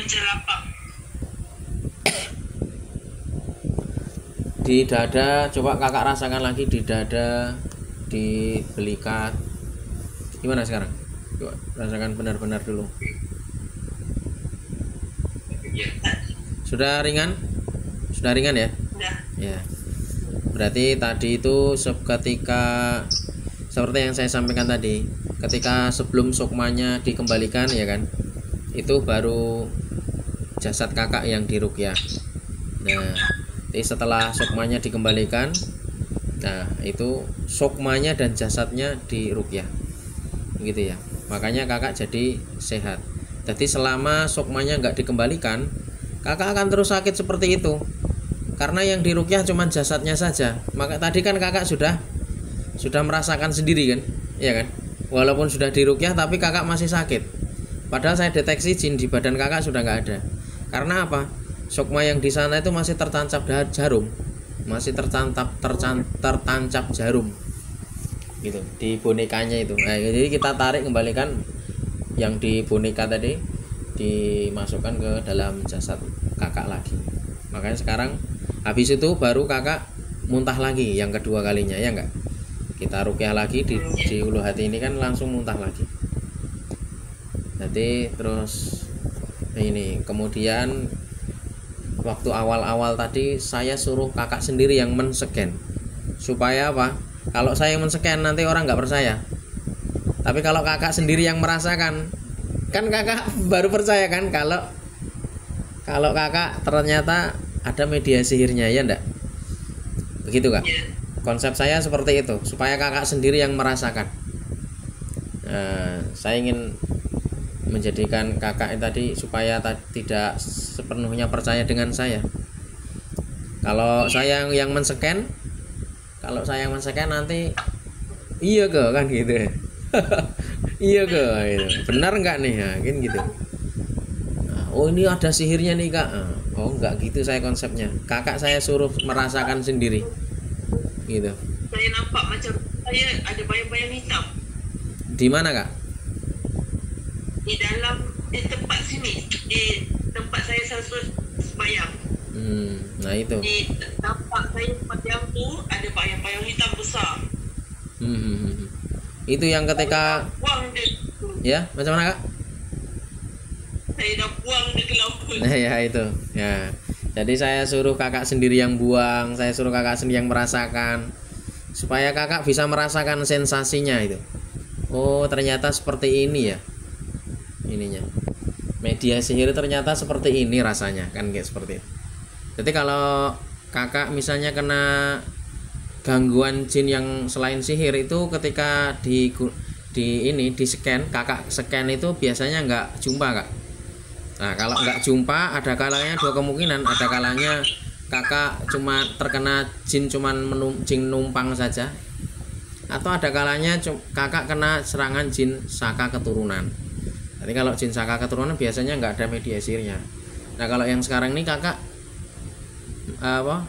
macam lapang. Di dada, coba kakak rasakan lagi di dada, di belikat. Gimana sekarang? Coba rasakan benar-benar dulu. Ya. Sudah ringan? Sudah ringan ya? Dah. Ya. Berarti tadi itu ketika seperti yang saya sampaikan tadi, ketika sebelum sukmanya dikembalikan ya kan, itu baru jasad kakak yang diruqyah. Nah, jadi setelah sukmanya dikembalikan, nah itu sukmanya dan jasadnya diruqyah, gitu ya. Makanya kakak jadi sehat. Jadi selama sukmanya nggak dikembalikan, kakak akan terus sakit seperti itu. Karena yang diruqyah cuma jasadnya saja. Maka tadi kan kakak sudah merasakan sendiri kan, ya kan? Walaupun sudah diruqyah tapi kakak masih sakit. Padahal saya deteksi jin di badan kakak sudah nggak ada. Karena apa? Sukma yang di sana itu masih tertancap jarum, masih tertancap jarum, gitu di bonekanya itu. Nah, jadi kita tarik kembalikan yang di boneka tadi, dimasukkan ke dalam jasad kakak lagi. Makanya sekarang habis itu baru kakak muntah lagi yang kedua kalinya, ya enggak? Kita ruqyah lagi di ulu hati ini kan langsung muntah lagi. Jadi terus ini kemudian waktu awal-awal tadi saya suruh kakak sendiri yang men-scan. Supaya apa? Kalau saya yang men-scan nanti orang nggak percaya. Tapi kalau kakak sendiri yang merasakan, kan kakak baru percaya kan kalau kakak ternyata ada media sihirnya, ya enggak? Begitu kak? Konsep saya seperti itu, supaya kakak sendiri yang merasakan. Saya ingin menjadikan kakak tadi supaya tidak sepenuhnya percaya dengan saya. Kalau saya yang men-scan, nanti iya ke kan gitu. Iya ke gitu. Benar nggak nih ya, kan gitu. Oh ini ada sihirnya nih kak. Oh nggak gitu saya konsepnya. Kakak saya suruh merasakan sendiri, gitu. Saya nampak macam saya ada bayang-bayang hitam. Di mana kak? Di tempat sini, di tempat saya selalu sembahyang. Nah itu. Di tempat saya sembahyang tu ada bayang-bayang hitam besar. Itu yang ketika buang dia. Ya, macam mana kak? Saya dah buang dia ke laut. Ya itu. Ya. Jadi saya suruh kakak sendiri yang buang, saya suruh kakak sendiri yang merasakan, supaya kakak bisa merasakan sensasinya itu. Oh ternyata seperti ini ya. Ininya media sihir ternyata seperti ini rasanya kan, kayak seperti itu. Jadi kalau kakak misalnya kena gangguan jin yang selain sihir itu, ketika di scan, kakak scan itu biasanya nggak jumpa kak. Nah kalau nggak jumpa, ada kalanya dua kemungkinan. Ada kalanya kakak cuma terkena jin jin numpang saja, atau ada kalanya kakak kena serangan jin saka keturunan. Jadi kalau jin saka keturunan biasanya nggak ada media sihirnya. Nah kalau yang sekarang ini kakak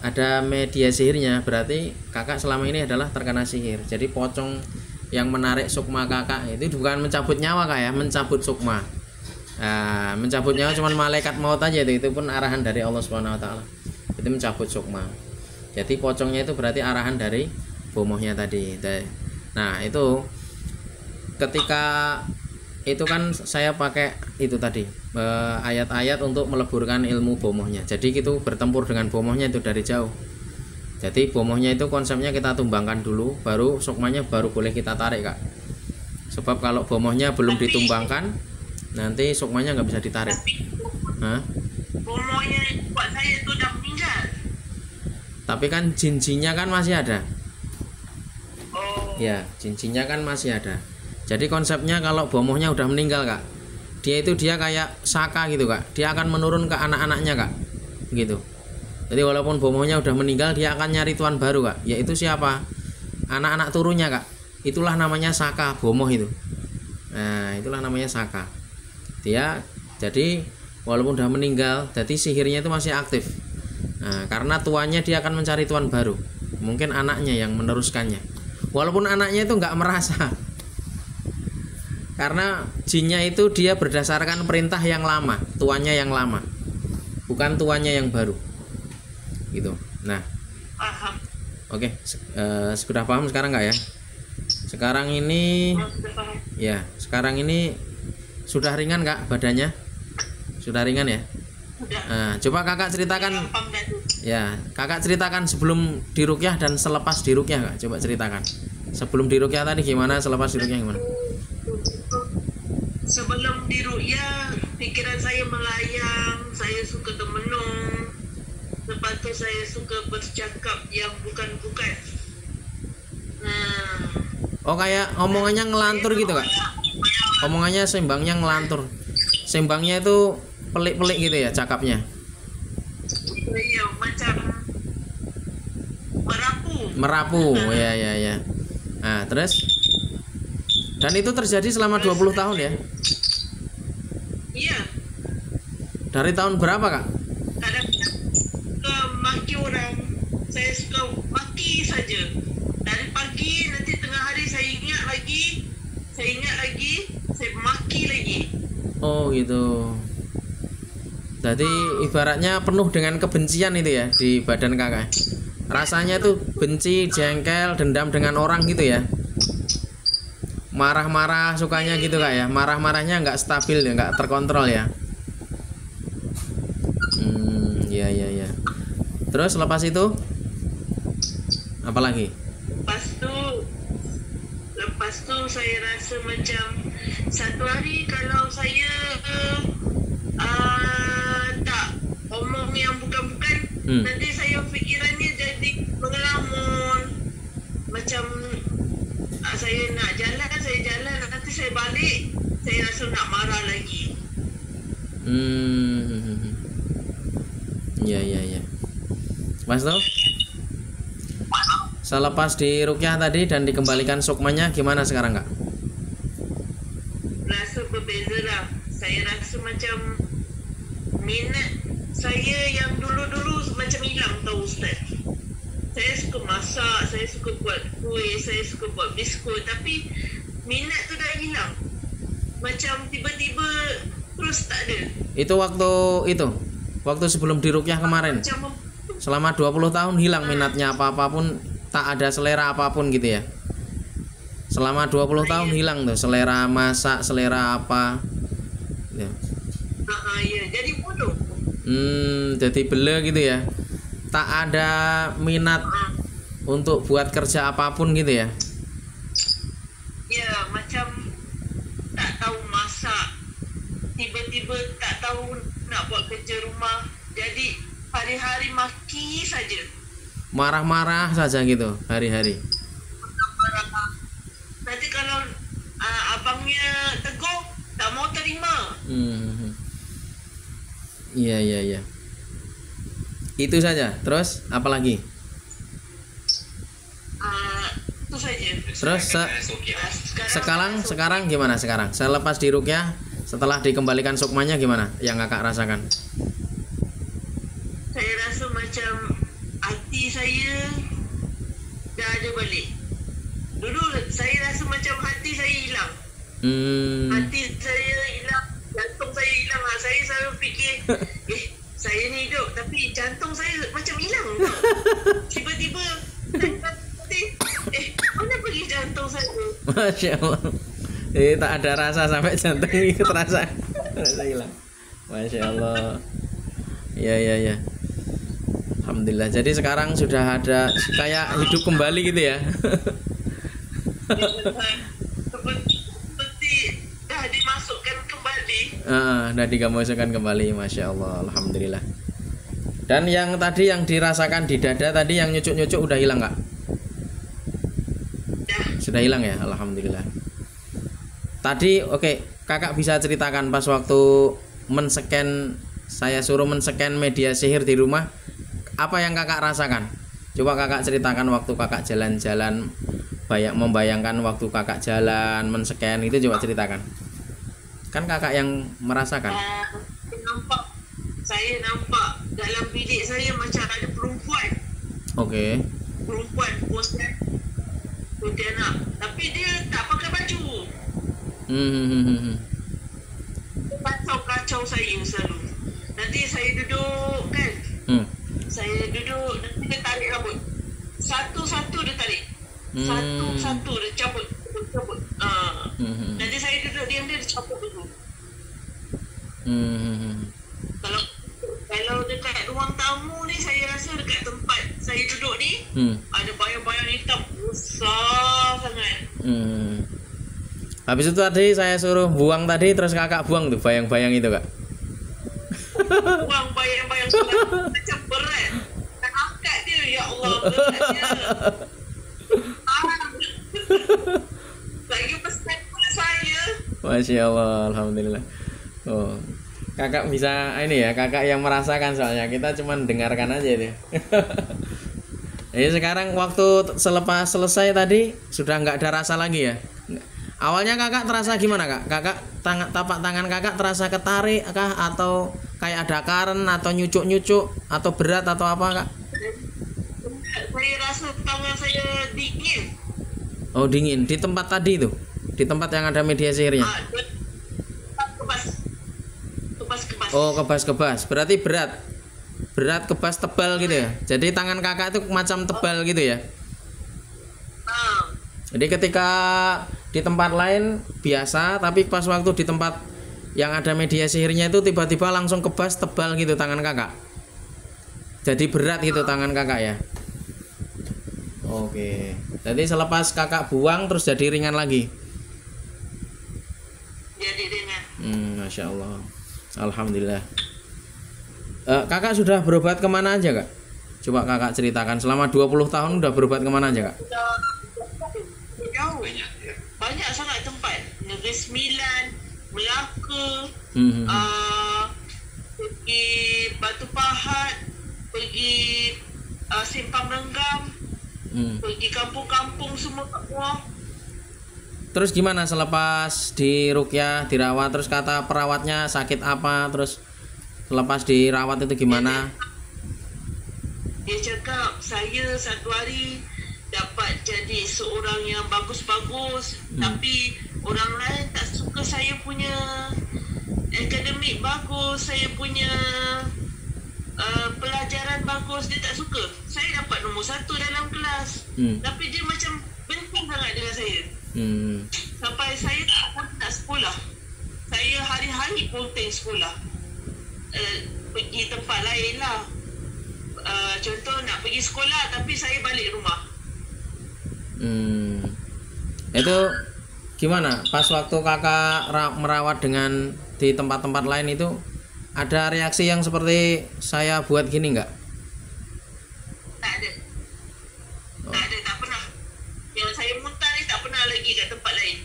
ada media sihirnya, berarti kakak selama ini adalah terkena sihir. Jadi pocong yang menarik sukma kakak itu bukan mencabut nyawa kak ya, mencabut sukma. Nah, mencabut nyawa cuma malaikat maut aja, itu pun arahan dari Allah Subhanahu Wa Taala. Itu mencabut sukma. Jadi pocongnya itu berarti arahan dari bomohnya tadi. Nah itu ketika itu kan saya pakai itu tadi ayat-ayat untuk meleburkan ilmu bomohnya. Jadi itu bertempur dengan bomohnya itu dari jauh. Jadi bomohnya itu konsepnya kita tumbangkan dulu, baru sukmanya baru boleh kita tarik kak. Sebab kalau bomohnya belum ditumbangkan, nanti sukmanya nggak bisa ditarik. Bomohnya buat saya itu udah meninggal. Tapi kan jin-jinnya kan masih ada. Oh. Ya jin-jinnya kan masih ada. Jadi konsepnya kalau bomohnya udah meninggal kak, dia kayak saka gitu kak, dia akan menurun ke anak-anaknya kak, gitu. Jadi walaupun bomohnya udah meninggal, dia akan nyari tuan baru kak, yaitu siapa? Anak-anak turunnya kak. Itulah namanya saka bomoh itu. Nah itulah namanya saka. Dia jadi walaupun udah meninggal, jadi sihirnya itu masih aktif. Nah karena tuannya dia akan mencari tuan baru, mungkin anaknya yang meneruskannya. Walaupun anaknya itu nggak merasa. Karena jinnya itu dia berdasarkan perintah yang lama, tuannya yang lama, bukan tuannya yang baru. Gitu. Nah, Paham. oke, sudah paham sekarang nggak ya? Sekarang ini, Sudah paham. ya, sekarang ini sudah ringan nggak badannya? Sudah ringan ya? Sudah. Nah, coba kakak ceritakan, Gampang dah tu. ya, kakak ceritakan sebelum dirukyah dan selepas dirukyah kak. Coba ceritakan. Sebelum dirukyah tadi gimana, selepas dirukyah gimana? Sebelum dirukyah, pikiran saya melayang, saya suka termenung. Lepas tu saya suka bercakap yang bukan-bukan. Oh, kayak omongannya ngelantur gitu kak? Omongannya sembangnya ngelantur. Sembangnya itu pelik-pelik gitu ya cakapnya? Saya macam merapu. Merapu, ya. Nah, terus? Dan itu terjadi selama 20 tahun ya? Iya. Dari tahun berapa kak? Kadang-kadang suka maki orang. Saya suka maki saja. Dari pagi nanti tengah hari saya ingat lagi, saya maki lagi. Oh gitu. Jadi ibaratnya penuh dengan kebencian itu ya di badan kakak. Rasanya tuh benci, jengkel, dendam dengan orang gitu ya. Marah-marah sukanya gitu kak ya. Marah-marahnya nggak stabil ya, nggak terkontrol ya. Iya. Terus lepas itu apa lagi? Lepas tu saya rasa macam satu hari kalau saya tak omong yang bukan-bukan, nanti saya fikirannya jadi mengelamun. Macam saya nak jalan, saya jalan, nanti saya balik, saya rasa nak marah lagi. Iya. Mas tuh selepas dirukyah tadi dan dikembalikan sukmanya gimana sekarang kak? Rasa berbeza lah. Saya rasa macam minat saya yang dulu-dulu macam hilang tahu Ustaz. Saya suka masak, saya suka buat kuih, saya suka buat biskut, tapi minat tu dah hilang. Macam tiba-tiba terus tak ada. Itu waktu sebelum dirukyah kemarin. Macam Selama 20 tahun hilang minatnya apa-apa pun, tak ada selera apapun gitu ya. Selama 20 tahun hilang tuh selera masak, selera apa. Ya. ya, jadi bodoh. Jadi bele gitu ya. Tak ada minat untuk buat kerja apapun gitu ya. Ya, macam tak tahu masak. Tiba-tiba tak tahu nak buat kerja rumah. Jadi hari-hari maki saja. Marah-marah saja gitu hari-hari. Nanti kalau abangnya tegur, tak mau terima. Iya. Itu saja. Terus apa lagi? Itu saja. Terus sekarang gimana sekarang? Selepas dirukyah, setelah dikembalikan sukmanya gimana yang kakak rasakan? Saya rasa macam hati saya dah ada balik. Dulu saya rasa macam hati saya hilang. Hati saya hilang, jantung saya hilang. Saya selalu fikir, saya ni hidup tapi jantung saya macam hilang. Tiba-tiba mana pergi jantung saya? Masya Allah. Tak ada rasa sampai jantung ini terasa hilang. Masya Allah. Iya. Alhamdulillah. Jadi sekarang sudah ada kayak hidup kembali gitu ya. Seperti dah dimasukkan kembali. Dah dimasukkan kembali. Masya Allah. Alhamdulillah. Dan yang tadi yang dirasakan di dada tadi yang nyucuk-nyucuk udah hilang kak? Sudah hilang ya. Alhamdulillah. Tadi oke, kakak bisa ceritakan pas waktu saya suruh men-scan media sihir di rumah, apa yang kakak rasakan? Coba kakak ceritakan waktu kakak jalan-jalan, membayangkan waktu kakak jalan men-scan itu, coba ceritakan. Kan kakak yang merasakan. Saya nampak dalam bilik saya macam ada perempuan. Oke. Perempuan, pontianak. Tapi dia tak pakai baju. Kacau saya selalu. Nanti saya duduk kan. Saya duduk, nanti dia tarik rambut. Satu-satu dia tarik. Satu-satu dia cabut. Nanti saya duduk diam, dia cabut dulu. Kalau dekat ruang tamu ni, saya rasa dekat tempat saya duduk ni, ada bayang-bayang hitam besar sangat. Habis itu tadi saya suruh buang tadi, terus kakak buang tuh bayang-bayang itu, Kak. Buang bayang-bayang macam berat. Nak angkat dia, ya Allah, beratnya. Lagi pesan pada saya. Masya Allah, alhamdulillah. Oh, kakak bisa ini ya, kakak yang merasakan, soalnya kita cuma dengarkan aja dia. Jadi sekarang waktu selepas selesai tadi sudah nggak ada rasa lagi ya. Awalnya kakak terasa gimana, Kak? Kakak tapak tangan kakak terasa ketarik kah, atau kayak ada karen, atau nyucuk-nyucuk, atau berat, atau apa, Kak? Saya rasa tangan saya dingin. Oh, dingin di tempat tadi tuh, di tempat yang ada media sihirnya. Kebas. Oh, kebas. Berarti berat kebas tebal gitu ya. Jadi tangan kakak itu macam tebal gitu ya. Jadi ketika di tempat lain biasa, tapi pas waktu di tempat yang ada media sihirnya itu tiba-tiba langsung kebas tebal gitu tangan kakak. Jadi berat gitu tangan kakak ya. Oke. Jadi selepas kakak buang terus jadi ringan lagi. Jadi ringan. Masya Allah. Alhamdulillah. Kakak sudah berobat kemana aja, Kak? Coba kakak ceritakan, selama 20 tahun udah berobat kemana aja, Kak? Jauh. Banyak sangat tempat. Negeri Sembilan, Melaka, pergi Batu Pahat, pergi Simpang Renggam, pergi kampung-kampung semua. Terus gimana selepas di ruqyah, dirawat, terus kata perawatnya sakit apa, terus selepas dirawat itu gimana? Dia cakap saya satu hari dapat jadi seorang yang bagus-bagus, tapi orang lain tak suka saya punya akademik bagus, saya punya pelajaran bagus, dia tak suka. Saya dapat nombor 1 dalam kelas, tapi dia macam benci sangat dengan saya. Sampai saya tak sekolah. Saya hari-hari ponting sekolah. Pergi tempat lain lah. Contoh nak pergi sekolah tapi saya balik rumah. Itu gimana? Pas waktu kakak merawat dengan di tempat-tempat lain itu ada reaksi yang seperti saya buat gini nggak? Tak ada. Tak pernah. Yang saya muntah ni tak pernah lagi kat tempat lain.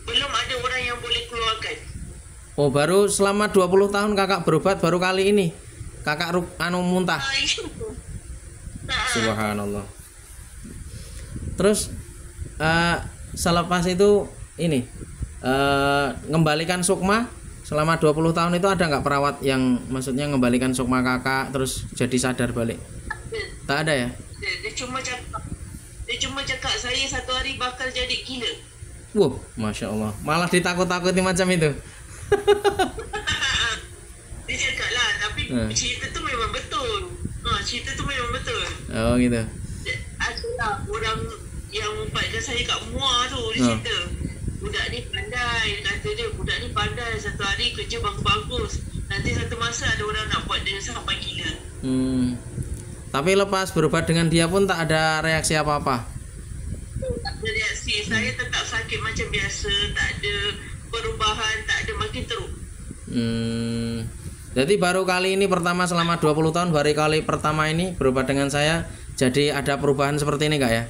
Belum ada orang yang boleh keluarkan. Oh, baru selama 20 tahun kakak berobat, baru kali ini kakak muntah. Subhanallah. Terus selepas itu ini ngembalikan sukma selama 20 tahun itu ada nggak perawat yang maksudnya ngembalikan sukma kakak terus jadi sadar balik? Tak ada ya? Dia cuma cakap saya satu hari bakal jadi gila. Wow, Masya Allah. Malah ditakut-takuti macam itu. Dia cakap lah, tapi cerita tu memang betul. Cerita tu memang betul. Oh gitu. Adalah orang yang umpatkan saya kat Muar tu, dia cerita. Budak ni pandai, kata dia, budak ni pandai, satu hari kerja bagus-bagus. Nanti satu masa ada orang nak buat dia sampai gila. Tapi lepas berobat dengan dia pun tak ada reaksi apa-apa? Tak ada reaksi, saya tetap sakit macam biasa, tak ada perubahan, tak ada, makin teruk. Jadi baru kali ini pertama selama 20 tahun, baru kali pertama ini berobat dengan saya, jadi ada perubahan seperti ini Kak ya?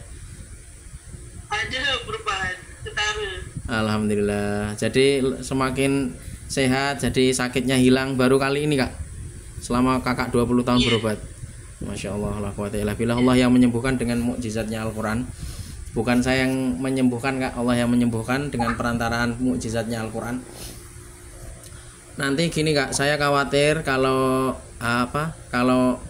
Ada perubahan, ketara. Alhamdulillah. Jadi semakin sehat, jadi sakitnya hilang baru kali ini Kak. Selama kakak 20 tahun berobat. Masya Allah, la quwwata illa billah. Allah yang menyembuhkan dengan mukjizatnya Al-Quran. Bukan saya yang menyembuhkan Kak, Allah yang menyembuhkan dengan perantaraan mukjizatnya Al-Quran. Nanti gini Kak, saya khawatir kalau kalau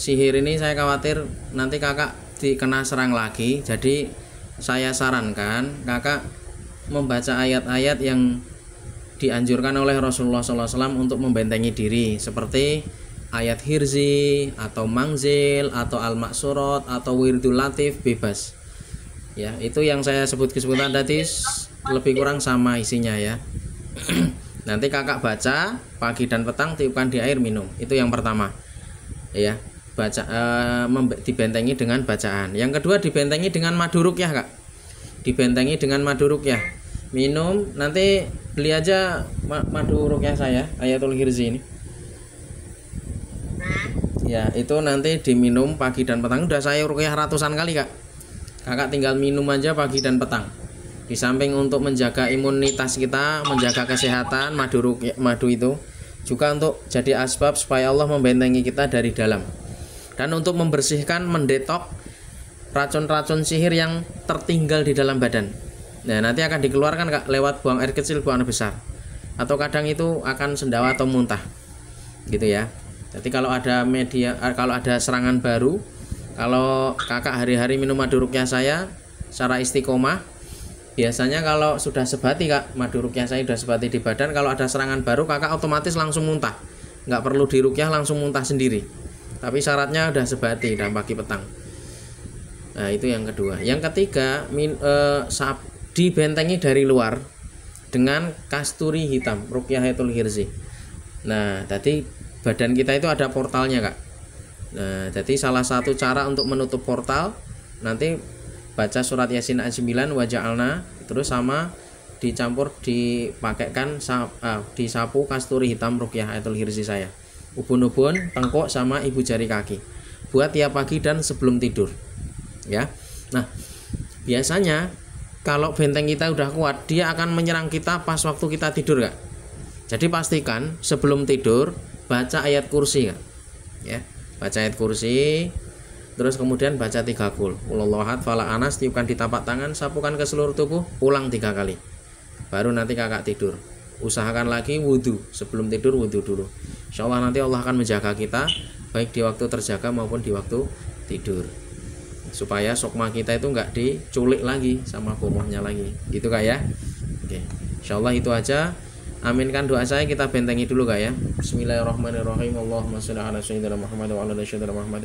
sihir ini saya khawatir nanti kakak dikena serang lagi. Jadi saya sarankan kakak membaca ayat-ayat yang dianjurkan oleh Rasulullah SAW untuk membentengi diri, seperti ayat hirzi atau mangzil atau al-maksurat atau wirdul latif, bebas ya. Itu yang saya sebutkan tadi lebih kurang sama isinya ya. Nanti kakak baca pagi dan petang, tiupkan di air, minum. Itu yang pertama ya, baca dibentengi dengan bacaan. Yang kedua dibentengi dengan madu ruqyah kak, dibentengi dengan madu ruqyah. Minum, nanti beli aja madu ruqyah saya, Ayatul Hirzi ini ya. Itu nanti diminum pagi dan petang. Udah saya ruqyah ratusan kali kak, kakak tinggal minum aja pagi dan petang. Di samping untuk menjaga imunitas kita, menjaga kesehatan, madu itu juga untuk jadi asbab supaya Allah membentengi kita dari dalam, dan untuk membersihkan, mendetok racun-racun sihir yang tertinggal di dalam badan. Nah, nanti akan dikeluarkan kak lewat buang air kecil, buang air besar, atau kadang itu akan sendawa atau muntah gitu ya. Jadi kalau ada kalau ada serangan baru, kalau kakak hari-hari minum madu ruqyah saya secara istiqomah, biasanya kalau sudah sebati kak, madu ruqyah saya sudah sebati di badan, kalau ada serangan baru kakak otomatis langsung muntah, nggak perlu diruqyah, langsung muntah sendiri. Tapi syaratnya udah sebati dan pagi petang. Nah itu yang kedua. Yang ketiga, dibentengi dari luar dengan kasturi hitam, ruqyah Ayatul Hirzi. Nah tadi badan kita itu ada portalnya kak. Nah jadi salah satu cara untuk menutup portal, nanti baca surat Yasin ayat 9 wa ja'alna, terus sama dicampur dipakaikan disapu kasturi hitam ruqyah Ayatul Hirzi saya, ubun-ubun, tengkuk sama ibu jari kaki, buat tiap pagi dan sebelum tidur ya. Nah biasanya kalau benteng kita udah kuat, dia akan menyerang kita pas waktu kita tidur kak. Jadi pastikan sebelum tidur baca ayat kursi kak ya, baca ayat kursi. Terus kemudian baca 3 qul huwallahu ahad, falaq, anas, tiupkan di tapak tangan, sapukan ke seluruh tubuh, ulang 3 kali. Baru nanti kakak tidur. Usahakan lagi wudhu, sebelum tidur wudhu dulu. Insyaallah nanti Allah akan menjaga kita baik di waktu terjaga maupun di waktu tidur, supaya sukma kita itu enggak diculik lagi sama bomohnya lagi. Gitu kak ya. Oke. Insyaallah itu aja. Aminkan doa saya, kita bentengi dulu kak ya. Bismillahirrahmanirrahim. Allahumma shalli ala sayyidina Muhammad wa ala ali sayyidina Muhammad.